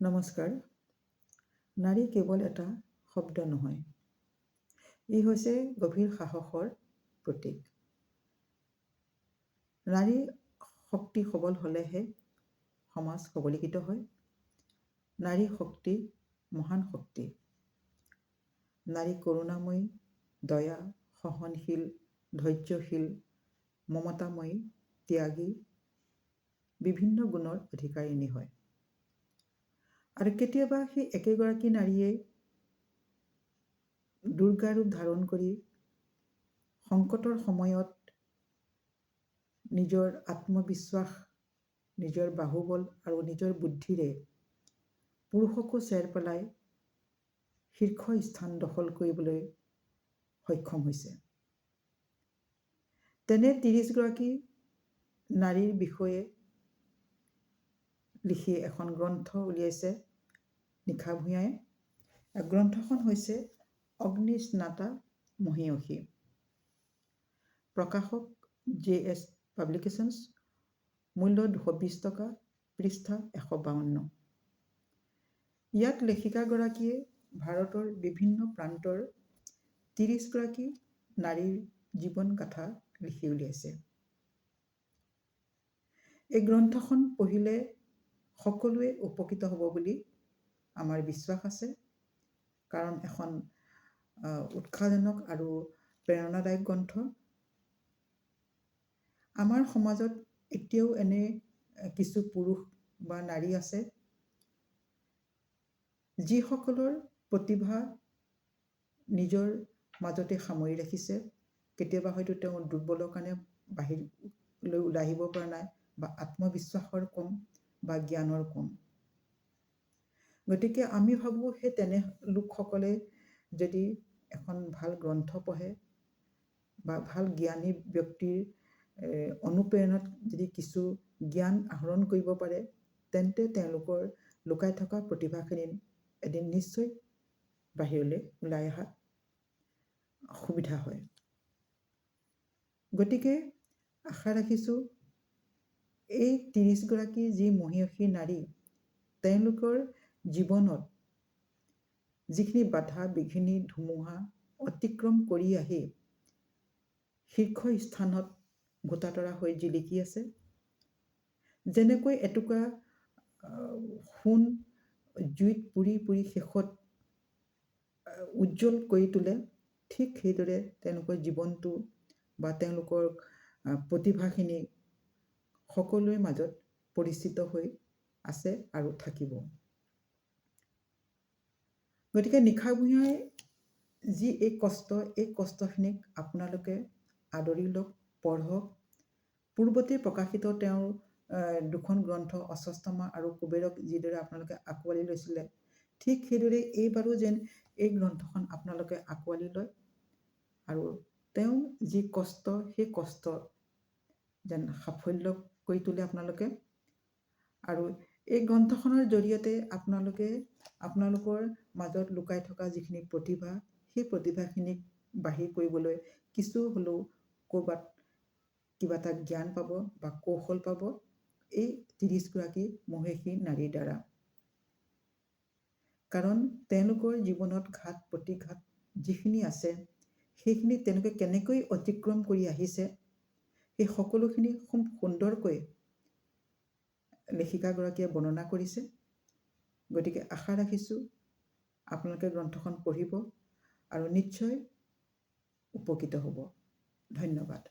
নমস্কাৰ। নাৰী কেৱল এটা শব্দ নহয়, ই হৈছে গভীৰ সাহসৰ প্ৰতীক। নাৰী শক্তি সবল হ'লেহে সমাজ সবলীকৃত হয়। নাৰী শক্তি মহান শক্তি। নাৰী কৰুণাময়ী, দয়া, সহনশীল, ধৈৰ্যশীল, মমতাময়ী, ত্যাগী, বিভিন্ন গুণৰ অধিকাৰিণী হয়। আৰু কেতিয়াবা সেই একেগৰাকী নাৰীয়ে দুৰ্গা ৰূপ ধাৰণ কৰি সংকটৰ সময়ত নিজৰ আত্মবিশ্বাস, নিজৰ বাহুবল আৰু নিজৰ বুদ্ধিৰে পুৰুষকো চেৰ পেলাই শীৰ্ষ স্থান দখল কৰিবলৈ সক্ষম হৈছে। তেনে ৩০ গৰাকী নাৰীৰ বিষয়ে লিখি এখন গ্ৰন্থ উলিয়াইছে নিশা ভূঞাই। গ্ৰন্থখন হৈছে অগ্নিস্নাতা মহীয়সী। প্ৰকাশক JS পাব্লিকেশ্যনছ। মূল্য 220 টকা, পৃষ্ঠা 152। ইয়াত লেখিকাগৰাকীয়ে ভাৰতৰ বিভিন্ন প্ৰান্তৰ ৩০ গৰাকী নাৰীৰ জীৱন গাথা লিখি উলিয়াইছে। এই গ্ৰন্থখন পঢ়িলে সকলোৱে উপকৃত হ'ব বুলি আমাৰ বিশ্বাস আছে। কাৰণ এখন উৎসাহজনক আৰু প্ৰেৰণাদায়ক গ্ৰন্থ। আমাৰ সমাজত এতিয়াও এনে কিছু পুৰুষ বা নাৰী আছে যিসকলৰ প্ৰতিভা নিজৰ মাজতে সামৰি ৰাখিছে। কেতিয়াবা হয়তো তেওঁ দুৰ্বলৰ কাৰণে বাহিৰলৈ ওলাই আহিব পৰা নাই, বা আত্মবিশ্বাসৰ কম, বা জ্ঞানৰ কম। গতিকে আমি ভাবোঁ সেই তেনে লোকসকলে যদি এখন ভাল গ্ৰন্থ পঢ়ে বা ভাল জ্ঞানী ব্যক্তিৰ অনুপ্ৰেৰণাত যদি কিছু জ্ঞান আহৰণ কৰিব পাৰে, তেন্তে তেওঁলোকৰ লুকাই থকা প্ৰতিভাখিনি এদিন নিশ্চয় বাহিৰলৈ ওলাই অহাত সুবিধা হয়। গতিকে আশা ৰাখিছোঁ এই ৩০ গৰাকী যি মহীয়সী নাৰী, তেওঁলোকৰ জীৱনত যিখিনি বাধা বিঘিনি ধুমুহা অতিক্ৰম কৰি আহি শীৰ্ষ স্থানত ভোটাতৰা হৈ জিলিকি আছে। যেনেকৈ এটুকুৰা সোণ জুইত পুৰি পুৰি শেষত উজ্জ্বল কৰি তোলে, ঠিক সেইদৰে তেওঁলোকৰ জীৱনটো বা তেওঁলোকৰ প্ৰতিভাখিনি সকলোৰে মাজত পৰিচিত হৈ আছে আৰু থাকিব। গতিকে নিশা ভূঞাই যি এই কষ্টখিনিক আপোনালোকে আদৰি লওক, পঢ়ক। পূৰ্বতে প্ৰকাশিত তেওঁৰ দুখন গ্ৰন্থ অশ্বস্থামা আৰু কুবেৰক যিদৰে আপোনালোকে আঁকোৱালি লৈছিলে, ঠিক সেইদৰে এইবাৰো যেন এই গ্ৰন্থখন আপোনালোকে আঁকোৱালি লয় আৰু তেওঁ যি কষ্ট, সেই কষ্ট যেন সাফল্য কৰি তোলে আপোনালোকে। আৰু এই গ্ৰন্থখনৰ জৰিয়তে আপোনালোকে আপোনালোকৰ মাজত লুকাই থকা যিখিনি প্ৰতিভা, সেই প্ৰতিভাখিনিক বাহিৰ কৰিবলৈ কিছু হ'লেও ক'ৰবাত কিবা এটা জ্ঞান পাব বা কৌশল পাব এই ৩০ গৰাকী মহীয়সী নাৰীৰ দ্বাৰা। কাৰণ তেওঁলোকৰ জীৱনত ঘাত প্ৰতিঘাত যিখিনি আছে, সেইখিনি তেওঁলোকে কেনেকৈ অতিক্ৰম কৰি আহিছে, সেই সকলোখিনি খুব সুন্দৰকৈ লেখিকাগৰাকীয়ে বৰ্ণনা কৰিছে। গতিকে আশা ৰাখিছোঁ আপোনালোকে গ্ৰন্থখন পঢ়িব আৰু নিশ্চয় উপকৃত হ'ব। ধন্যবাদ।